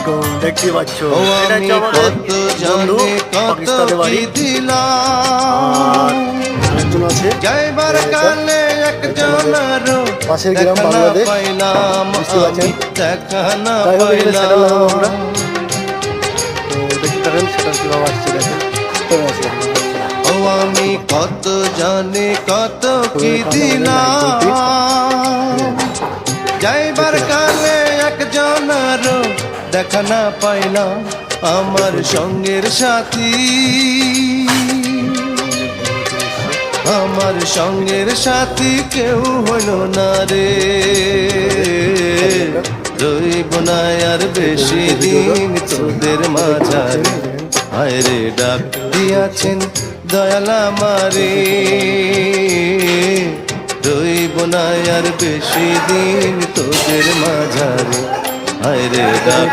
তো দেখতে পাচ্ছ ও এটা আমি হচ্ছে আমাদের কত বন্ধু জানি কত পাকিস্তানের বাড়ি। কি দিলাম আরেকজন আছে যাইবার কালে একজনেরও পাশের গ্রাম দেখা না বাংলাদেশ, পাইলাম, বুঝতে পারছেন। আমি দেখা না যাই হোক এখানে সেটেল লাগাবো আমরা। পাইলাম। তো দেখতে থাকেন সেটা কীভাবে আসছে দেখেন। কেমন আছে ও আমি কত জানি কত কি আমাদের দিলাম যাইবার দেখতে কালে একজনেরও দেখা না পাইলাম, আমার সঙ্গের সাথী আমার সঙ্গের সাথী কেউ হইল না রে, রইব না আর বেশি দিন তোদের মাঝারে, হায় রে ডাক দিয়াছেন দয়াল আমারে, রইব না আর বেশি দিন তোদের মাঝারে, হায় রে ডাক